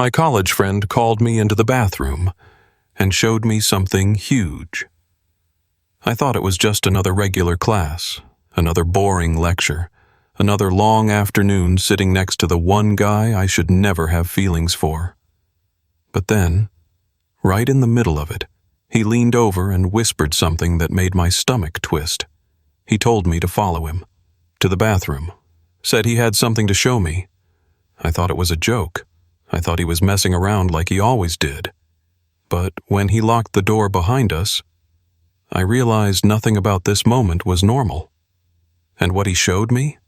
my college friend called me into the bathroom and showed me something huge. I thought it was just another regular class, another boring lecture, another long afternoon sitting next to the one guy I should never have feelings for. But then, right in the middle of it, he leaned over and whispered something that made my stomach twist. He told me to follow him to the bathroom, said he had something to show me. I thought it was a joke. I thought he was messing around like he always did. But when he locked the door behind us, I realized nothing about this moment was normal. And what he showed me?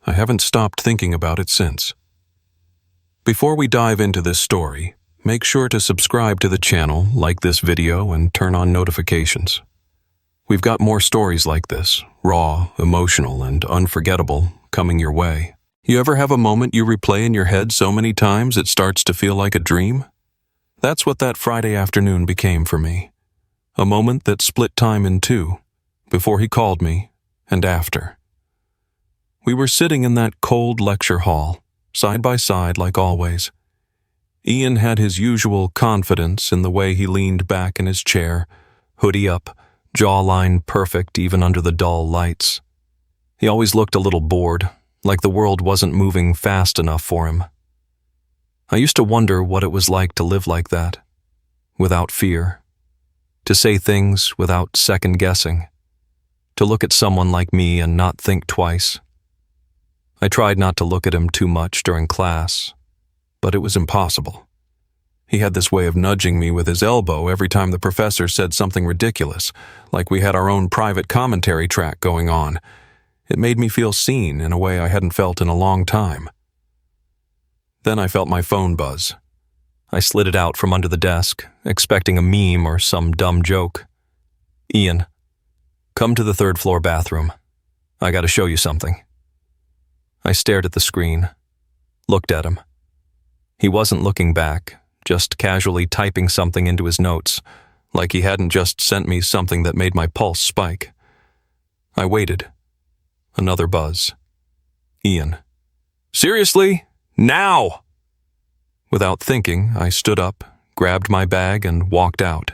I haven't stopped thinking about it since. Before we dive into this story, make sure to subscribe to the channel, like this video, and turn on notifications. We've got more stories like this, raw, emotional, and unforgettable, coming your way. You ever have a moment you replay in your head so many times it starts to feel like a dream? That's what that Friday afternoon became for me. A moment that split time in two, before he called me, and after. We were sitting in that cold lecture hall, side by side like always. Ian had his usual confidence in the way he leaned back in his chair, hoodie up, jawline perfect even under the dull lights. He always looked a little bored, like the world wasn't moving fast enough for him. I used to wonder what it was like to live like that, without fear, to say things without second-guessing, to look at someone like me and not think twice. I tried not to look at him too much during class, but it was impossible. He had this way of nudging me with his elbow every time the professor said something ridiculous, like we had our own private commentary track going on. It made me feel seen in a way I hadn't felt in a long time. Then I felt my phone buzz. I slid it out from under the desk, expecting a meme or some dumb joke. "Ian, come to the third-floor bathroom. I gotta show you something." I stared at the screen, looked at him. He wasn't looking back, just casually typing something into his notes, like he hadn't just sent me something that made my pulse spike. I waited. Another buzz. "Ian. Seriously? Now!" Without thinking, I stood up, grabbed my bag, and walked out.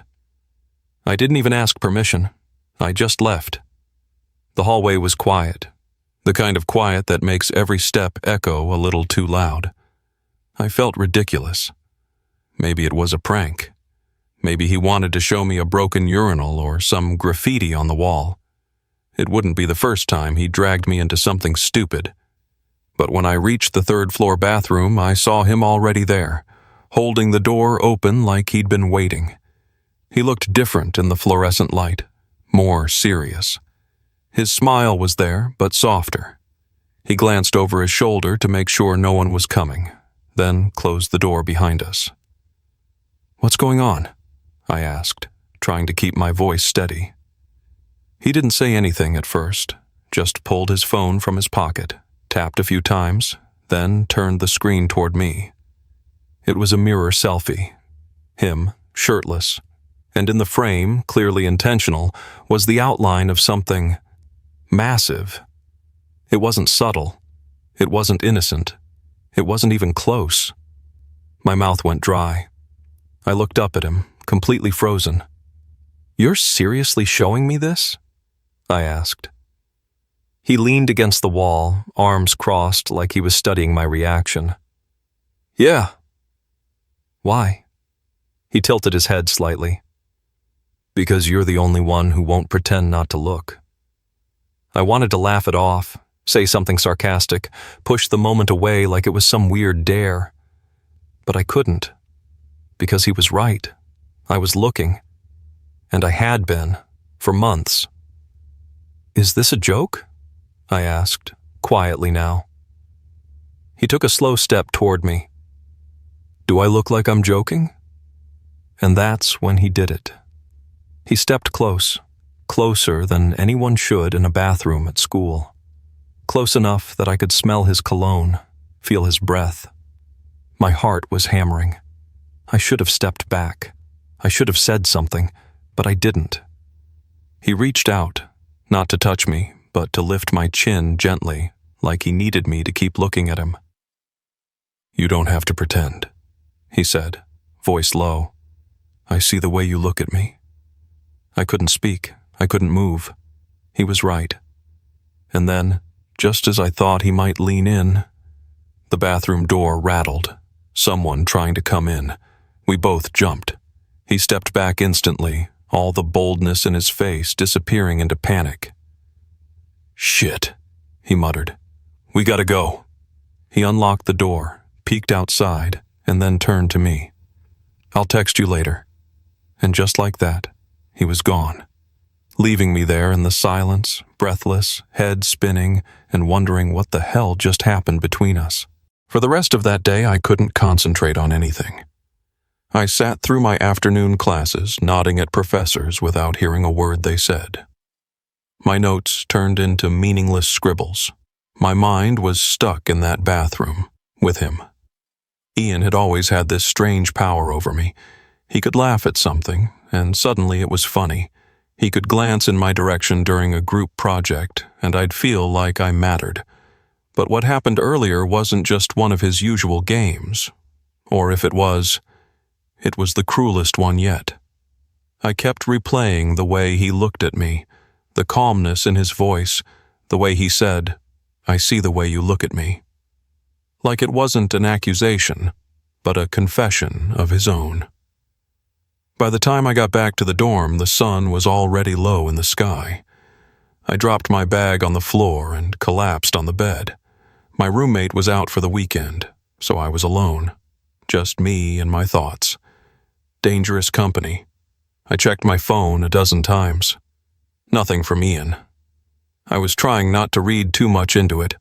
I didn't even ask permission. I just left. The hallway was quiet. The kind of quiet that makes every step echo a little too loud. I felt ridiculous. Maybe it was a prank. Maybe he wanted to show me a broken urinal or some graffiti on the wall. It wouldn't be the first time he dragged me into something stupid. But when I reached the third-floor bathroom, I saw him already there, holding the door open like he'd been waiting. He looked different in the fluorescent light, more serious. His smile was there, but softer. He glanced over his shoulder to make sure no one was coming, then closed the door behind us. "What's going on?" I asked, trying to keep my voice steady. He didn't say anything at first, just pulled his phone from his pocket, tapped a few times, then turned the screen toward me. It was a mirror selfie. Him, shirtless, and in the frame, clearly intentional, was the outline of something massive. It wasn't subtle. It wasn't innocent. It wasn't even close. My mouth went dry. I looked up at him, completely frozen. "You're seriously showing me this?" I asked. He leaned against the wall, arms crossed like he was studying my reaction. "Yeah." "Why?" He tilted his head slightly. "Because you're the only one who won't pretend not to look." I wanted to laugh it off, say something sarcastic, push the moment away like it was some weird dare. But I couldn't, because he was right. I was looking, and I had been, for months. "Is this a joke?" I asked, quietly now. He took a slow step toward me. "Do I look like I'm joking?" And that's when he did it. He stepped close, closer than anyone should in a bathroom at school. Close enough that I could smell his cologne, feel his breath. My heart was hammering. I should have stepped back. I should have said something, but I didn't. He reached out, not to touch me, but to lift my chin gently, like he needed me to keep looking at him. "You don't have to pretend," he said, voice low. I see the way you look at me. I couldn't speak. I couldn't move. He was right. And then, just as I thought he might lean in, the bathroom door rattled. Someone trying to come in. We both jumped. He stepped back instantly, all the boldness in his face disappearing into panic. Shit, he muttered. We gotta go. He unlocked the door, peeked outside, and then turned to me. I'll text you later. And just like that, he was gone, leaving me there in the silence, breathless, head spinning, and wondering what the hell just happened between us. For the rest of that day, I couldn't concentrate on anything. I sat through my afternoon classes, nodding at professors without hearing a word they said. My notes turned into meaningless scribbles. My mind was stuck in that bathroom, with him. Ian had always had this strange power over me. He could laugh at something, and suddenly it was funny. He could glance in my direction during a group project, and I'd feel like I mattered. But what happened earlier wasn't just one of his usual games. Or if it was the cruelest one yet. I kept replaying the way he looked at me, the calmness in his voice, the way he said, I see the way you look at me. Like it wasn't an accusation, but a confession of his own. By the time I got back to the dorm, the sun was already low in the sky. I dropped my bag on the floor and collapsed on the bed. My roommate was out for the weekend, so I was alone. Just me and my thoughts. Dangerous company. I checked my phone a dozen times. Nothing from Ian. I was trying not to read too much into it.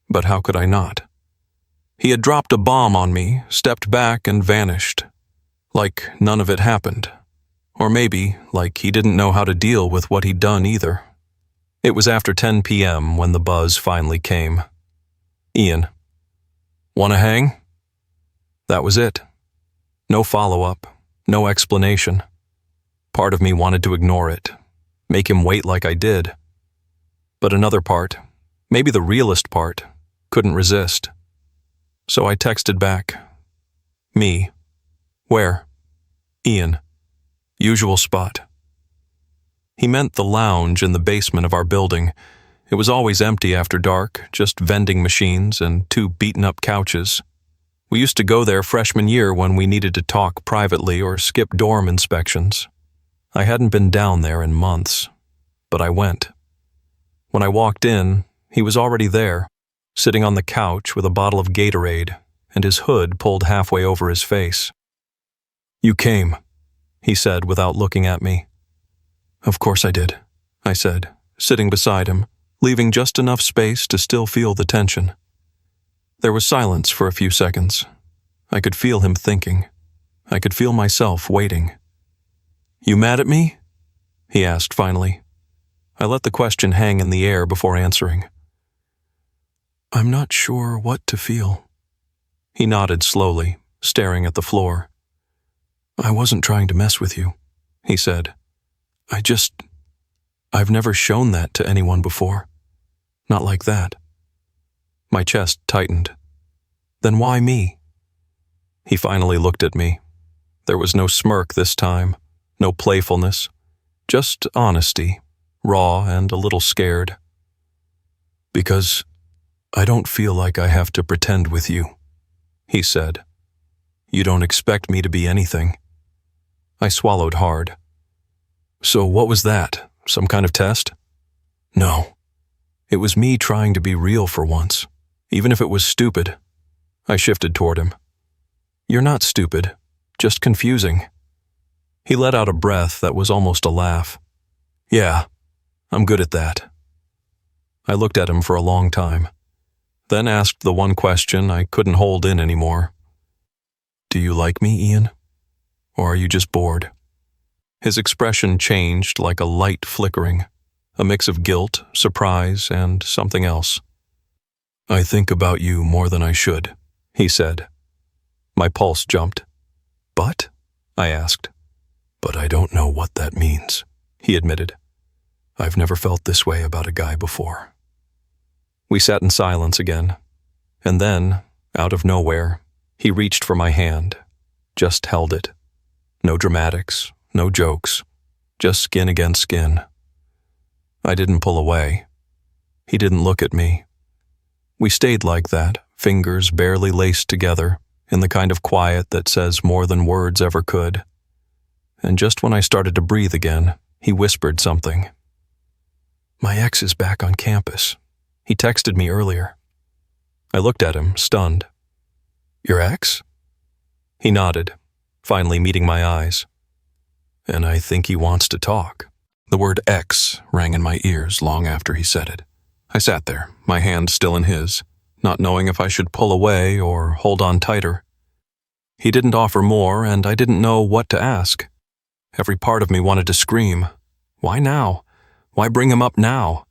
But how could I not? He had dropped a bomb on me, stepped back and vanished. Like none of it happened. Or maybe, like he didn't know how to deal with what he'd done either. It was after 10 p.m. when the buzz finally came. Ian. Wanna hang? That was it. No follow-up, no explanation. Part of me wanted to ignore it, make him wait like I did. But another part, maybe the realest part, couldn't resist. So I texted back. Me. Where? Ian. Usual spot. He meant the lounge in the basement of our building. It was always empty after dark, just vending machines and 2 beaten-up couches. We used to go there freshman year when we needed to talk privately or skip dorm inspections. I hadn't been down there in months, but I went. When I walked in, he was already there, sitting on the couch with a bottle of Gatorade and his hood pulled halfway over his face. You came, he said without looking at me. Of course I did, I said, sitting beside him, leaving just enough space to still feel the tension. There was silence for a few seconds. I could feel him thinking. I could feel myself waiting. You mad at me? He asked finally. I let the question hang in the air before answering. I'm not sure what to feel. He nodded slowly, staring at the floor. I wasn't trying to mess with you, he said. I've never shown that to anyone before. Not like that. My chest tightened. Then why me? He finally looked at me. There was no smirk this time, no playfulness, just honesty, raw and a little scared. Because I don't feel like I have to pretend with you, he said. You don't expect me to be anything. I swallowed hard. So what was that? Some kind of test? No. It was me trying to be real for once, even if it was stupid. I shifted toward him. You're not stupid, just confusing. He let out a breath that was almost a laugh. Yeah, I'm good at that. I looked at him for a long time, then asked the one question I couldn't hold in anymore. Do you like me, Ian? Or are you just bored? His expression changed like a light flickering, a mix of guilt, surprise, and something else. I think about you more than I should, he said. My pulse jumped. But? I asked. But I don't know what that means, he admitted. I've never felt this way about a guy before. We sat in silence again, and then, out of nowhere, he reached for my hand, just held it. No dramatics, no jokes, just skin against skin. I didn't pull away. He didn't look at me. We stayed like that, fingers barely laced together, in the kind of quiet that says more than words ever could. And just when I started to breathe again, he whispered something. "My ex is back on campus. He texted me earlier." I looked at him, stunned. "Your ex?" He nodded, finally meeting my eyes. "And I think he wants to talk." The word ex rang in my ears long after he said it. I sat there, my hand still in his, not knowing if I should pull away or hold on tighter. He didn't offer more, and I didn't know what to ask. Every part of me wanted to scream. Why now? Why bring him up now?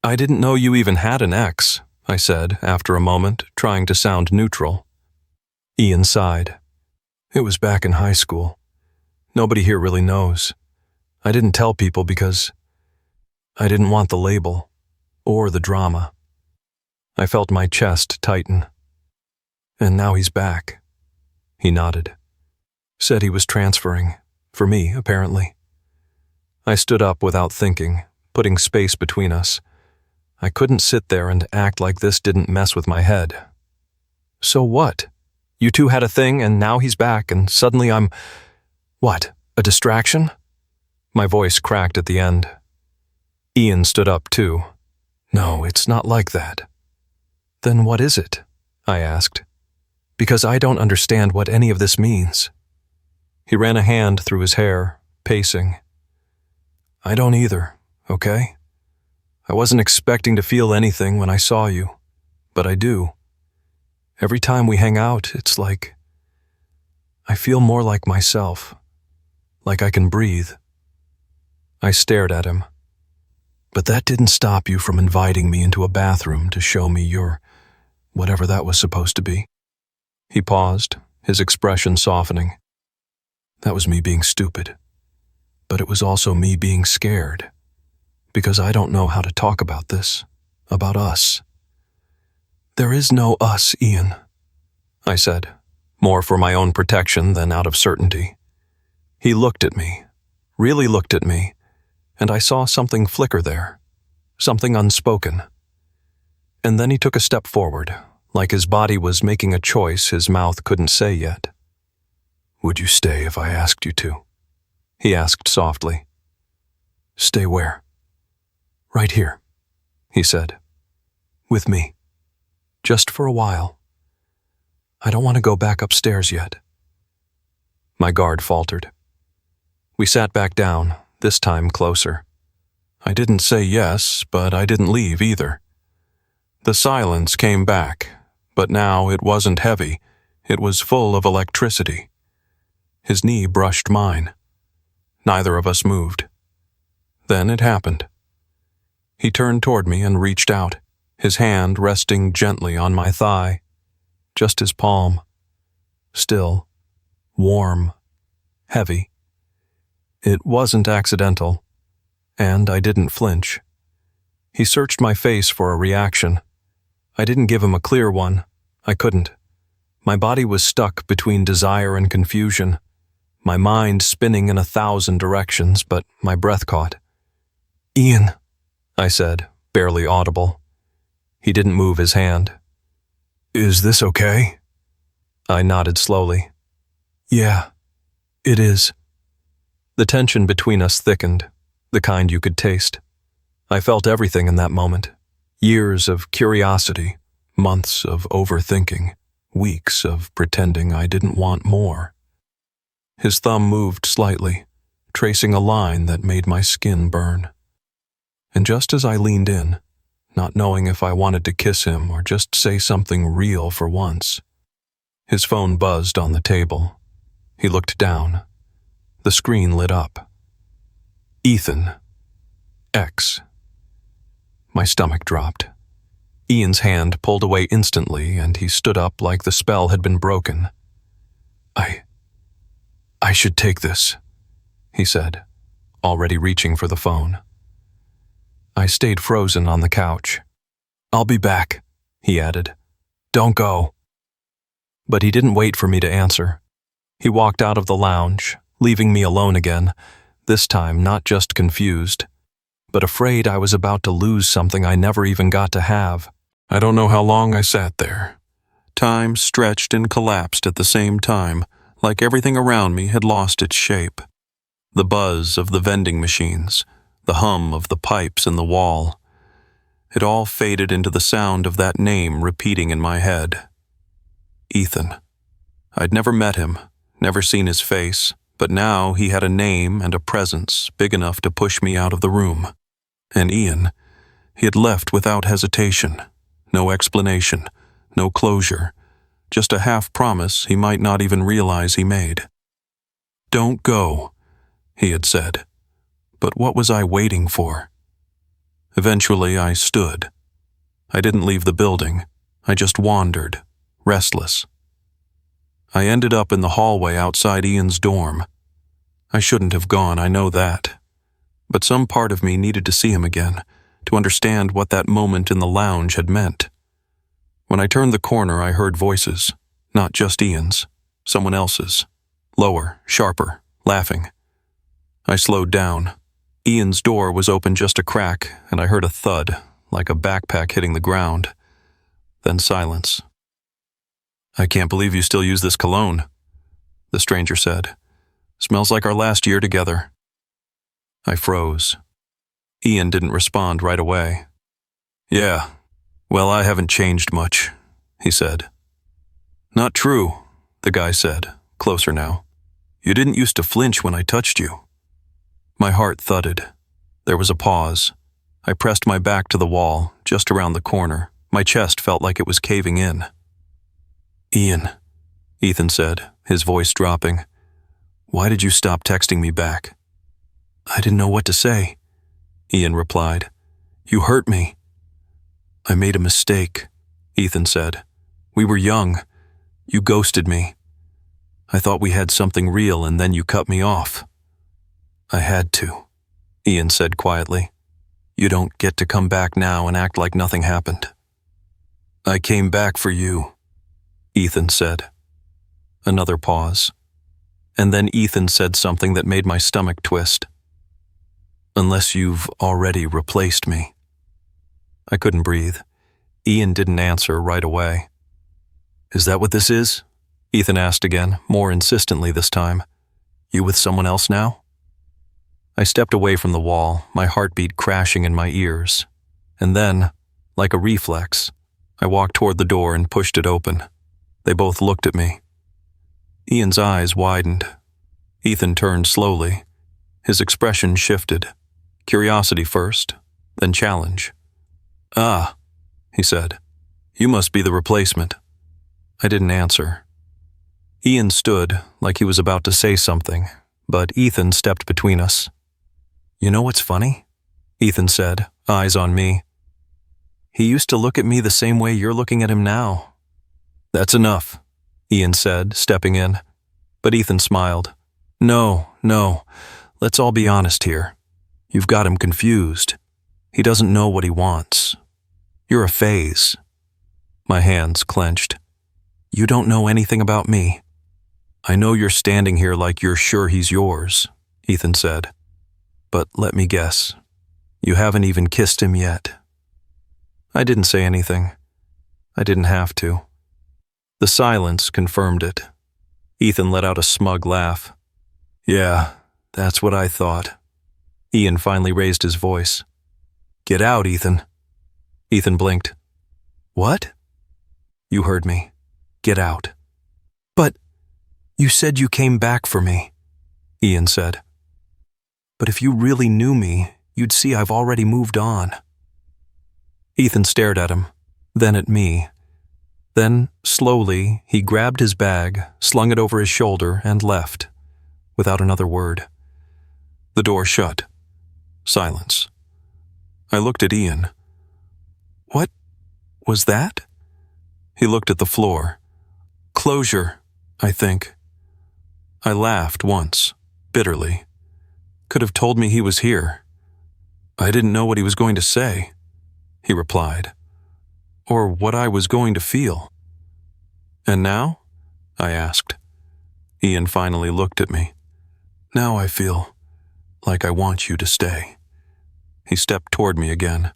"I didn't know you even had an ex," I said after a moment, trying to sound neutral. Ian sighed. "It was back in high school. Nobody here really knows. I didn't tell people because I didn't want the label or the drama." I felt my chest tighten. "And now he's back." He nodded. "Said he was transferring. For me, apparently." I stood up without thinking, putting space between us. I couldn't sit there and act like this didn't mess with my head. "So what? You two had a thing and now he's back and suddenly I'm... What, a distraction?" My voice cracked at the end. Ian stood up too. "No, it's not like that." "Then what is it?" I asked. "Because I don't understand what any of this means." He ran a hand through his hair, pacing. "I don't either, okay? I wasn't expecting to feel anything when I saw you, but I do. Every time we hang out, it's like I feel more like myself, like I can breathe." I stared at him. "But that didn't stop you from inviting me into a bathroom to show me your whatever that was supposed to be." He paused, his expression softening. "That was me being stupid. But it was also me being scared. Because I don't know how to talk about this, about us." "There is no us, Ian," I said, more for my own protection than out of certainty. He looked at me, really looked at me, and I saw something flicker there, something unspoken. And then he took a step forward, like his body was making a choice his mouth couldn't say yet. "Would you stay if I asked you to?" he asked softly. "Stay where?" "Right here," he said. "With me. Just for a while. I don't want to go back upstairs yet." My guard faltered. We sat back down, this time closer. I didn't say yes, but I didn't leave either. The silence came back, but now it wasn't heavy. It was full of electricity. His knee brushed mine. Neither of us moved. Then it happened. He turned toward me and reached out, his hand resting gently on my thigh. Just his palm. Still, warm, heavy. It wasn't accidental, and I didn't flinch. He searched my face for a reaction. I didn't give him a clear one. I couldn't. My body was stuck between desire and confusion, my mind spinning in 1,000 directions, but my breath caught. "Ian," I said, barely audible. He didn't move his hand. "Is this okay?" I nodded slowly. "Yeah, it is." The tension between us thickened, the kind you could taste. I felt everything in that moment. Years of curiosity, months of overthinking, weeks of pretending I didn't want more. His thumb moved slightly, tracing a line that made my skin burn. And just as I leaned in, not knowing if I wanted to kiss him or just say something real for once, his phone buzzed on the table. He looked down. The screen lit up. Ethan. X. My stomach dropped. Ian's hand pulled away instantly, and he stood up like the spell had been broken. I should take this," he said, already reaching for the phone. I stayed frozen on the couch. "I'll be back," he added. "Don't go." But he didn't wait for me to answer. He walked out of the lounge, leaving me alone again, this time not just confused, but afraid I was about to lose something I never even got to have. I don't know how long I sat there. Time stretched and collapsed at the same time, like everything around me had lost its shape. The buzz of the vending machines, the hum of the pipes in the wall. It all faded into the sound of that name repeating in my head. Ethan. I'd never met him, never seen his face, but now he had a name and a presence big enough to push me out of the room. And Ian, he had left without hesitation. No explanation, no closure, just a half-promise he might not even realize he made. "Don't go," he had said. But what was I waiting for? Eventually I stood. I didn't leave the building. I just wandered, restless. I ended up in the hallway outside Ian's dorm. I shouldn't have gone, I know that. But some part of me needed to see him again, to understand what that moment in the lounge had meant. When I turned the corner, I heard voices, not just Ian's, someone else's, lower, sharper, laughing. I slowed down. Ian's door was open just a crack, and I heard a thud, like a backpack hitting the ground. Then silence. "I can't believe you still use this cologne," the stranger said. "Smells like our last year together." I froze. Ian didn't respond right away. "Yeah, well, I haven't changed much," he said. "Not true," the guy said, closer now. "You didn't used to flinch when I touched you." My heart thudded. There was a pause. I pressed my back to the wall, just around the corner. My chest felt like it was caving in. "Ian," Ethan said, his voice dropping. "Why did you stop texting me back?" "I didn't know what to say," Ian replied. "You hurt me." "I made a mistake," Ethan said. "We were young. You ghosted me. I thought we had something real and then you cut me off." "I had to," Ian said quietly. "You don't get to come back now and act like nothing happened." "I came back for you," Ethan said. Another pause. And then Ethan said something that made my stomach twist. "Unless you've already replaced me." I couldn't breathe. Ian didn't answer right away. "Is that what this is?" Ethan asked again, more insistently this time. "You with someone else now?" I stepped away from the wall, my heartbeat crashing in my ears. And then, like a reflex, I walked toward the door and pushed it open. They both looked at me. Ian's eyes widened. Ethan turned slowly. His expression shifted. Curiosity first, then challenge. "Ah," he said. "You must be the replacement." I didn't answer. Ian stood like he was about to say something, but Ethan stepped between us. "You know what's funny?" Ethan said, eyes on me. "He used to look at me the same way you're looking at him now." "That's enough," Ian said, stepping in. But Ethan smiled. No, let's all be honest here. You've got him confused. He doesn't know what he wants. You're a phase." My hands clenched. "You don't know anything about me." "I know you're standing here like you're sure he's yours," Ethan said. "But let me guess. You haven't even kissed him yet." I didn't say anything. I didn't have to. The silence confirmed it. Ethan let out a smug laugh. "Yeah, that's what I thought." Ian finally raised his voice. "Get out, Ethan." Ethan blinked. "What?" "You heard me. Get out." "But you said you came back for me," Ian said. "But if you really knew me, you'd see I've already moved on." Ethan stared at him, then at me. Then, slowly, he grabbed his bag, slung it over his shoulder, and left, without another word. The door shut. Silence. I looked at Ian. "What was that?" He looked at the floor. "Closure, I think." I laughed once, bitterly. Could have told me he was here. "I didn't know what he was going to say," he replied, "or what I was going to feel." "And now?" I asked. Ian finally looked at me. Now I feel like I want you to stay. He stepped toward me again,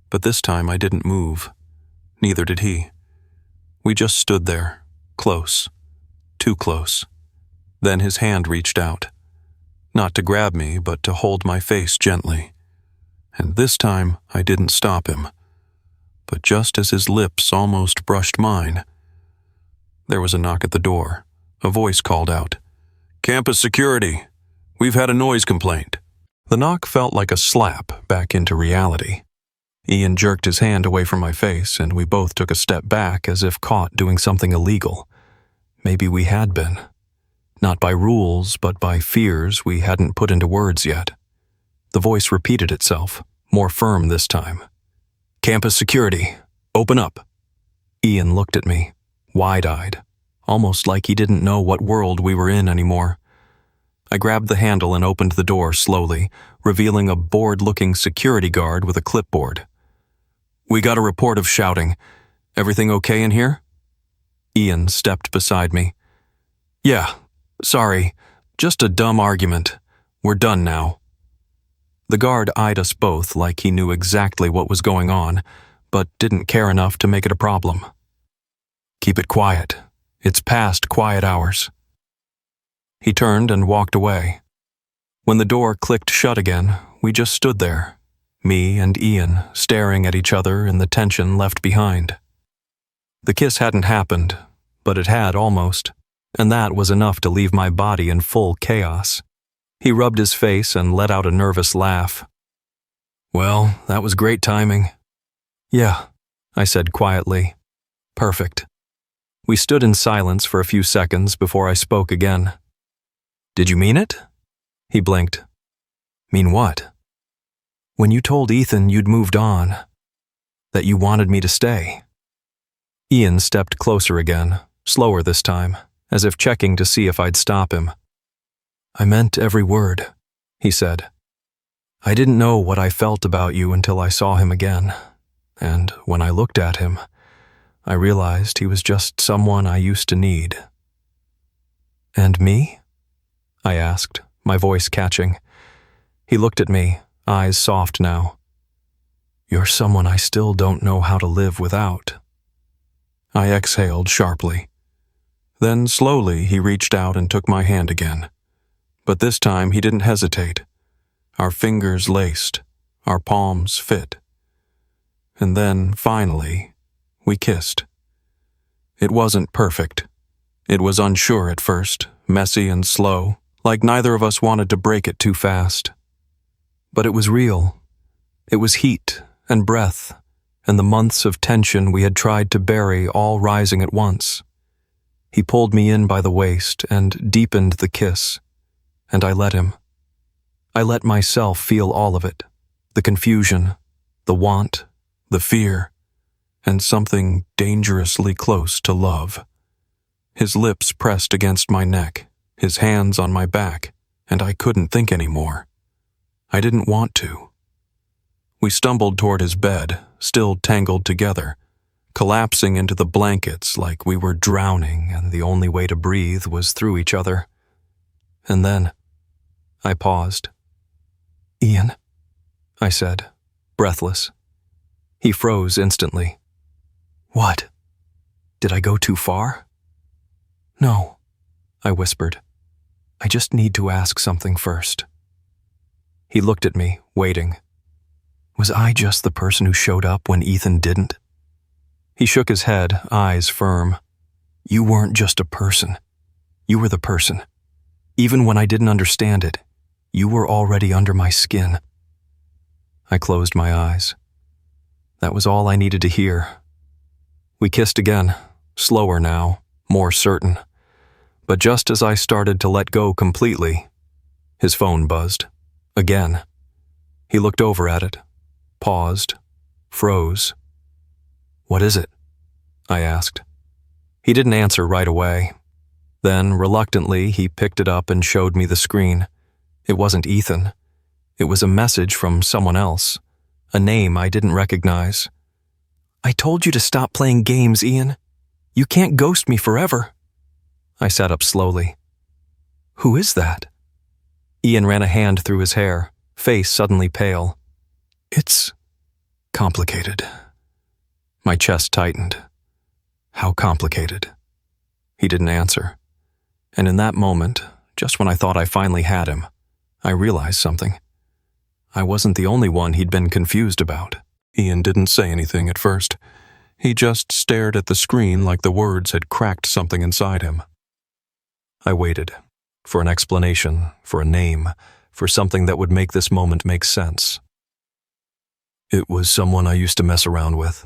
but this time I didn't move. Neither did he. We just stood there, close, too close. Then his hand reached out, not to grab me, but to hold my face gently. And this time I didn't stop him. But just as his lips almost brushed mine, there was a knock at the door. A voice called out, "Campus security, we've had a noise complaint." The knock felt like a slap back into reality. Ian jerked his hand away from my face, and we both took a step back as if caught doing something illegal. Maybe we had been. Not by rules, but by fears we hadn't put into words yet. The voice repeated itself, more firm this time. "Campus security, open up." Ian looked at me, wide-eyed, almost like he didn't know what world we were in anymore. I grabbed the handle and opened the door slowly, revealing a bored-looking security guard with a clipboard. "We got a report of shouting. Everything okay in here?" Ian stepped beside me. "Yeah, sorry, just a dumb argument. We're done now." The guard eyed us both like he knew exactly what was going on, but didn't care enough to make it a problem. "Keep it quiet. It's past quiet hours." He turned and walked away. When the door clicked shut again, we just stood there, me and Ian staring at each other in the tension left behind. The kiss hadn't happened, but it had almost, and that was enough to leave my body in full chaos. He rubbed his face and let out a nervous laugh. "Well, that was great timing." "Yeah," I said quietly. "Perfect." We stood in silence for a few seconds before I spoke again. "Did you mean it?" He blinked. "Mean what?" "When you told Ethan you'd moved on, that you wanted me to stay." Ian stepped closer again, slower this time, as if checking to see if I'd stop him. "I meant every word," he said. "I didn't know what I felt about you until I saw him again, and when I looked at him, I realized he was just someone I used to need." "And me?" I asked, my voice catching. He looked at me, eyes soft now. "You're someone I still don't know how to live without." I exhaled sharply. Then slowly he reached out and took my hand again. But this time he didn't hesitate. Our fingers laced, our palms fit. And then, finally, we kissed. It wasn't perfect. It was unsure at first, messy and slow, like neither of us wanted to break it too fast. But it was real. It was heat and breath, and the months of tension we had tried to bury all rising at once. He pulled me in by the waist and deepened the kiss, and I let him. I let myself feel all of it, the confusion, the want, the fear, and something dangerously close to love. His lips pressed against my neck, his hands on my back, and I couldn't think anymore. I didn't want to. We stumbled toward his bed, still tangled together, collapsing into the blankets like we were drowning and the only way to breathe was through each other. And then, I paused. "Ian," I said, breathless. He froze instantly. "What? Did I go too far?" "No," I whispered. "I just need to ask something first." He looked at me, waiting. Was I just the person who showed up when Ethan didn't? He shook his head, eyes firm. "You weren't just a person. You were the person. Even when I didn't understand it, you were already under my skin." I closed my eyes. That was all I needed to hear. We kissed again, slower now, more certain. But just as I started to let go completely, his phone buzzed. Again. He looked over at it, paused, froze. "What is it?" I asked. He didn't answer right away. Then, reluctantly, he picked it up and showed me the screen. It wasn't Ethan. It was a message from someone else, a name I didn't recognize. "I told you to stop playing games, Ian. You can't ghost me forever." I sat up slowly. Who is that? Ian ran a hand through his hair, face suddenly pale. It's complicated. My chest tightened. How complicated? He didn't answer. And in that moment, just when I thought I finally had him, I realized something. I wasn't the only one he'd been confused about. Ian didn't say anything at first. He just stared at the screen like the words had cracked something inside him. I waited for an explanation, for a name, for something that would make this moment make sense. It was someone I used to mess around with,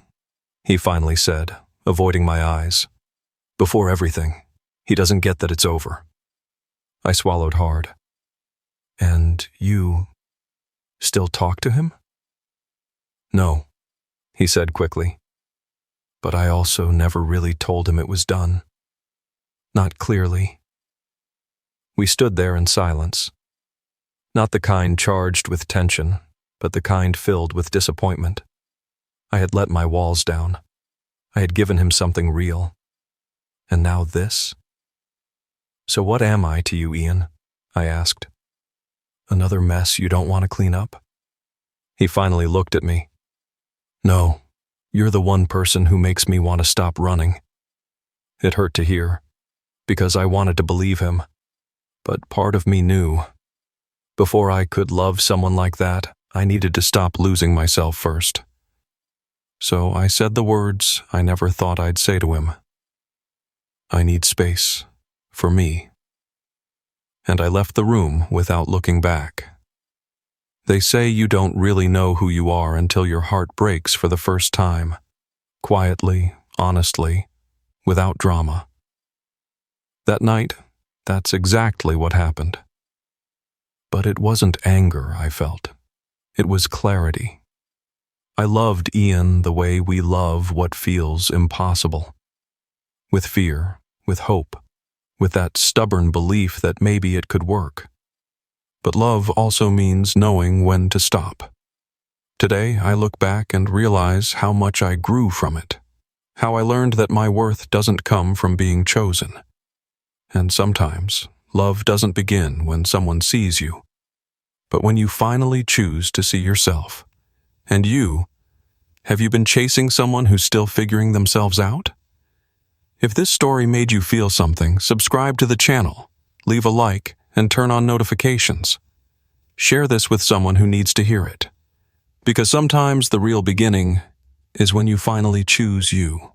he finally said, avoiding my eyes. Before everything, he doesn't get that it's over. I swallowed hard. And you still talk to him? No, he said quickly. But I also never really told him it was done. Not clearly. We stood there in silence. Not the kind charged with tension, but the kind filled with disappointment. I had let my walls down. I had given him something real. And now this? So what am I to you, Ian? I asked. Another mess you don't want to clean up? He finally looked at me. No, you're the one person who makes me want to stop running. It hurt to hear, because I wanted to believe him. But part of me knew. Before I could love someone like that, I needed to stop losing myself first. So I said the words I never thought I'd say to him. I need space. For me. And I left the room without looking back. They say you don't really know who you are until your heart breaks for the first time. Quietly, honestly, without drama. That night, that's exactly what happened. But it wasn't anger I felt. It was clarity. I loved Ian the way we love what feels impossible. With fear, with hope, with that stubborn belief that maybe it could work. But love also means knowing when to stop. Today, I look back and realize how much I grew from it. How I learned that my worth doesn't come from being chosen. And sometimes, love doesn't begin when someone sees you, but when you finally choose to see yourself. And you, have you been chasing someone who's still figuring themselves out? If this story made you feel something, subscribe to the channel, leave a like, and turn on notifications. Share this with someone who needs to hear it. Because sometimes the real beginning is when you finally choose you.